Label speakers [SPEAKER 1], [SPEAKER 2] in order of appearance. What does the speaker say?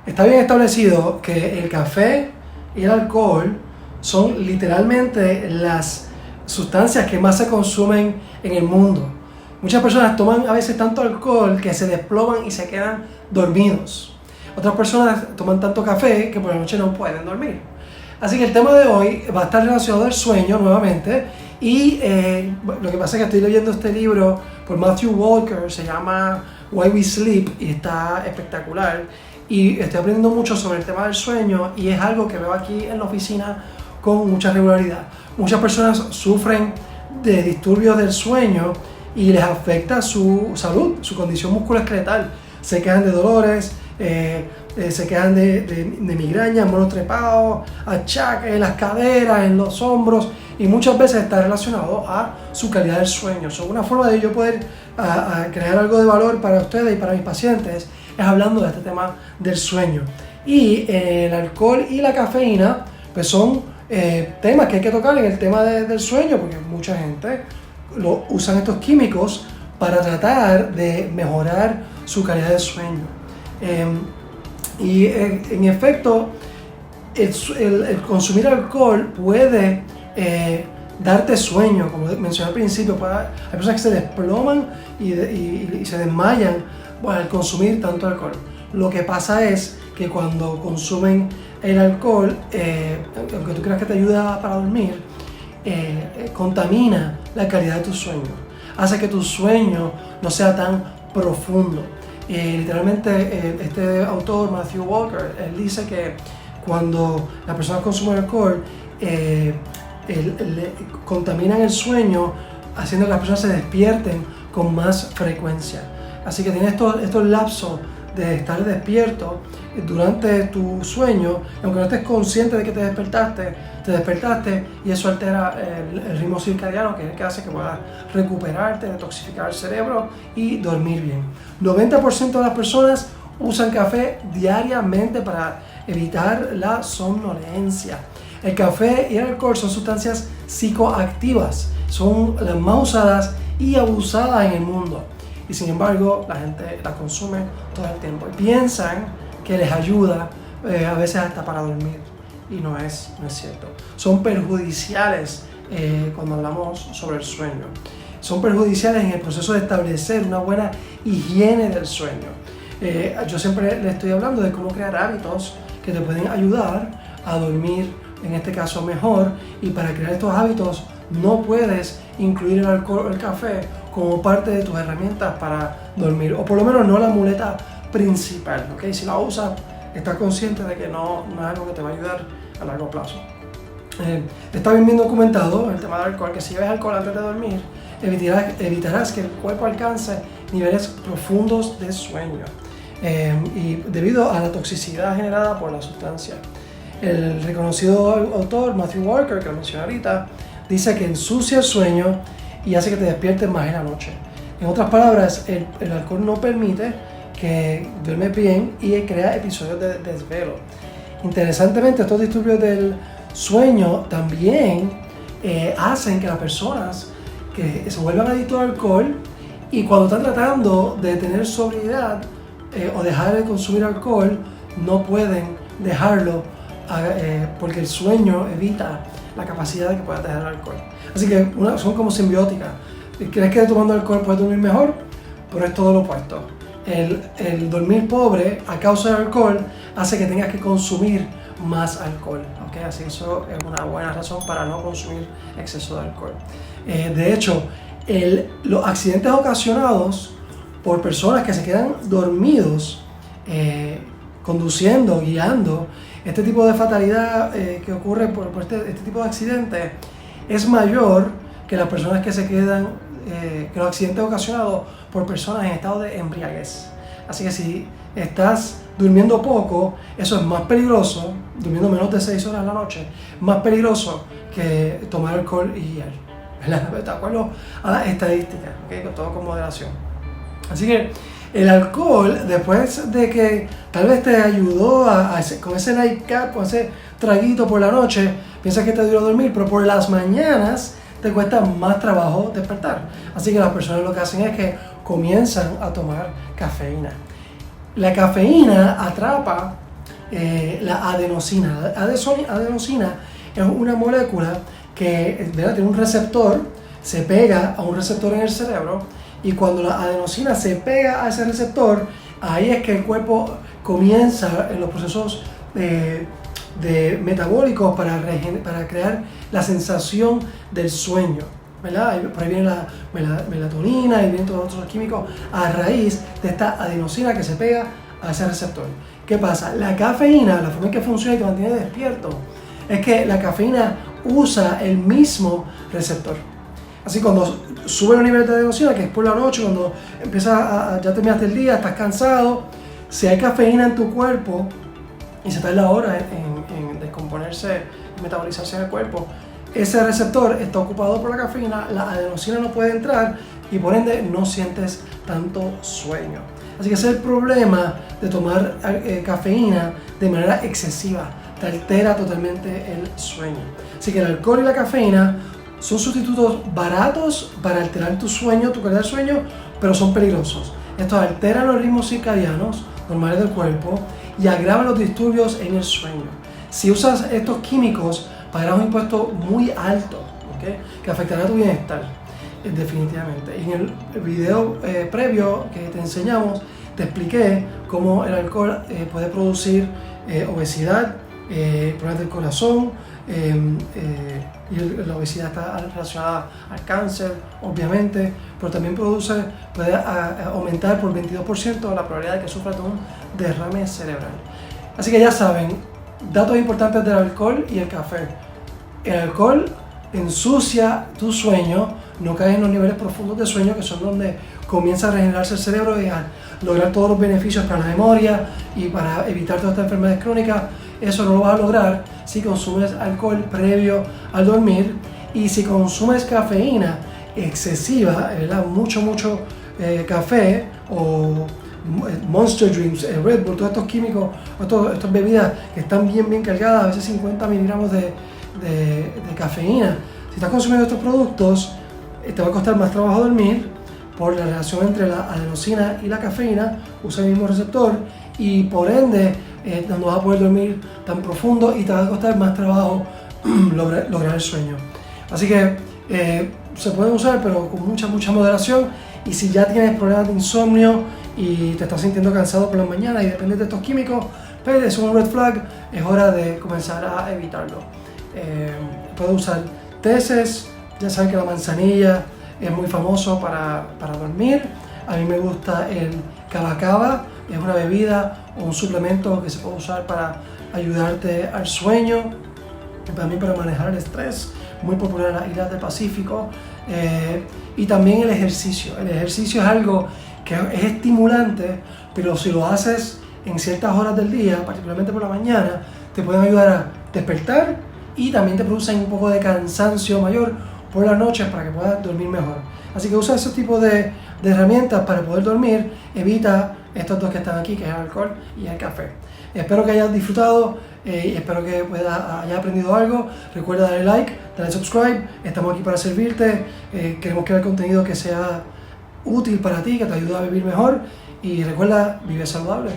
[SPEAKER 1] Está bien establecido que el café y el alcohol son literalmente las sustancias que más se consumen en el mundo. Muchas personas toman a veces tanto alcohol que se desploman y se quedan dormidos. Otras personas toman tanto café que por la noche no pueden dormir. Así que el tema de hoy va a estar relacionado al sueño nuevamente. Y lo que pasa es que estoy leyendo este libro por Matthew Walker, se llama Why We Sleep y está espectacular. Y estoy aprendiendo mucho sobre el tema del sueño y es algo que veo aquí en la oficina con mucha regularidad. Muchas personas sufren de disturbios del sueño y les afecta su salud, su condición musculoesqueletal. Se quejan de dolores, se quejan de migrañas, monos trepados, achaques en las caderas, en los hombros, y muchas veces está relacionado a su calidad del sueño. Una forma de yo poder crear algo de valor para ustedes y para mis pacientes es hablando de este tema del sueño. Y el alcohol y la cafeína pues son temas que hay que tocar en el tema del sueño, porque mucha gente usan estos químicos para tratar de mejorar su calidad de sueño. Y en efecto, el consumir alcohol puede darte sueño, como mencioné al principio. Hay personas que se desploman y se desmayan al consumir tanto alcohol. Lo que pasa es que cuando consumen el alcohol, aunque tú creas que te ayuda para dormir, contamina la calidad de tu sueño, hace que tu sueño no sea tan profundo. Literalmente este autor, Matthew Walker, él dice que cuando las personas consumen alcohol, contaminan el sueño, haciendo que las personas se despierten con más frecuencia. Así que tienes estos lapsos de estar despierto durante tu sueño, aunque no estés consciente de que te despertaste, y eso altera el ritmo circadiano, que es el que hace que puedas recuperarte, detoxificar el cerebro y dormir bien. 90% de las personas usan café diariamente para evitar la somnolencia. El café y el alcohol son sustancias psicoactivas, son las más usadas y abusadas en el mundo. Y sin embargo, la gente la consume todo el tiempo y piensan que les ayuda a veces hasta para dormir. Y no es cierto. Son perjudiciales cuando hablamos sobre el sueño. Son perjudiciales en el proceso de establecer una buena higiene del sueño. Yo siempre le estoy hablando de cómo crear hábitos que te pueden ayudar a dormir, en este caso mejor, y para crear estos hábitos no puedes incluir el alcohol o el café como parte de tus herramientas para dormir, o por lo menos no la muleta principal, ¿okay? Si la usas, estás consciente de que no es algo que te va a ayudar a largo plazo. Está bien documentado el tema del alcohol, que si bebes alcohol antes de dormir, evitarás que el cuerpo alcance niveles profundos de sueño, y debido a la toxicidad generada por la sustancia. El reconocido autor Matthew Walker, que lo mencioné ahorita, dice que ensucia el sueño y hace que te despiertes más en la noche. En otras palabras, el alcohol no permite que duermes bien y crea episodios de desvelo. Interesantemente, estos disturbios del sueño también hacen que las personas que se vuelvan adictos al alcohol, y cuando están tratando de tener sobriedad o dejar de consumir alcohol, no pueden dejarlo porque el sueño evita la capacidad de que puedas dejar el alcohol. Así que son como simbióticas. ¿Crees que tomando alcohol puedes dormir mejor? Pero es todo lo opuesto. El dormir pobre a causa del alcohol hace que tengas que consumir más alcohol, ¿okay? Así que eso es una buena razón para no consumir exceso de alcohol. De hecho, los accidentes ocasionados por personas que se quedan dormidos conduciendo, guiando, este tipo de fatalidad que ocurre por este tipo de accidentes es mayor que las personas que se quedan, que los accidentes ocasionados por personas en estado de embriaguez. Así que si estás durmiendo poco, eso es más peligroso, durmiendo menos de 6 horas a la noche, más peligroso que tomar alcohol y guiar. De acuerdo a las estadísticas, ¿okay? Todo con moderación. Así que el alcohol, después de que tal vez te ayudó con ese nightcap, con ese traguito por la noche, piensas que te ayudó a dormir, pero por las mañanas te cuesta más trabajo despertar. Así que las personas lo que hacen es que comienzan a tomar cafeína. La cafeína atrapa la adenosina. La adenosina es una molécula que, ¿verdad?, tiene un receptor, se pega a un receptor en el cerebro, y cuando la adenosina se pega a ese receptor, ahí es que el cuerpo comienza en los procesos de metabólicos para crear la sensación del sueño, ¿verdad? Por ahí viene la melatonina y vienen todos los otros químicos a raíz de esta adenosina que se pega a ese receptor. ¿Qué pasa? La cafeína, la forma en que funciona y te mantiene despierto, es que la cafeína usa el mismo receptor. Así cuando sube los niveles de adenosina, que es por la noche, cuando ya terminaste el día, estás cansado, si hay cafeína en tu cuerpo y se tarda horas en descomponerse y metabolizarse en el cuerpo, ese receptor está ocupado por la cafeína, la adenosina no puede entrar y por ende no sientes tanto sueño. Así que ese es el problema de tomar cafeína de manera excesiva, te altera totalmente el sueño. Así que el alcohol y la cafeína son sustitutos baratos para alterar tu sueño, tu calidad de sueño, pero son peligrosos. Estos alteran los ritmos circadianos normales del cuerpo y agravan los disturbios en el sueño. Si usas estos químicos, pagarás un impuesto muy alto, ¿okay?, que afectará a tu bienestar, definitivamente. Y en el video previo que te enseñamos, te expliqué cómo el alcohol puede producir obesidad, problemas del corazón, y la obesidad está relacionada al cáncer, obviamente, pero también puede aumentar por 22% la probabilidad de que sufras de un derrame cerebral. Así que ya saben, datos importantes del alcohol y el café. El alcohol ensucia tu sueño, no caes en los niveles profundos de sueño, que son donde comienza a regenerarse el cerebro y a lograr todos los beneficios para la memoria y para evitar todas estas enfermedades crónicas. Eso no lo vas a lograr si consumes alcohol previo al dormir, y si consumes cafeína excesiva, ¿verdad?, mucho café o Monster Drinks, Red Bull, todos estos químicos, estas bebidas que están bien cargadas, a veces 50 miligramos de cafeína. Si estás consumiendo estos productos, te va a costar más trabajo dormir por la relación entre la adenosina y la cafeína, usa el mismo receptor, y por ende no vas a poder dormir tan profundo y te va a costar más trabajo lograr el sueño. Así que se pueden usar, pero con mucha moderación. Y si ya tienes problemas de insomnio y te estás sintiendo cansado por la mañana y dependes de estos químicos, pues es un red flag, es hora de comenzar a evitarlo. Puedes usar teces, ya saben que la manzanilla es muy famoso para dormir. A mí me gusta el cava cava, es una bebida o un suplemento que se puede usar para ayudarte al sueño, también para manejar el estrés, muy popular en las islas del Pacífico. Y también el ejercicio. El ejercicio es algo que es estimulante, pero si lo haces en ciertas horas del día, particularmente por la mañana, te pueden ayudar a despertar y también te producen un poco de cansancio mayor por las noches para que puedas dormir mejor. Así que usa ese tipo de herramientas para poder dormir. Evita estos dos que están aquí, que es el alcohol y el café. Espero que hayas disfrutado y espero que hayas aprendido algo. Recuerda darle like, darle subscribe. Estamos aquí para servirte. Queremos crear contenido que sea útil para ti, que te ayude a vivir mejor. Y recuerda, vive saludable.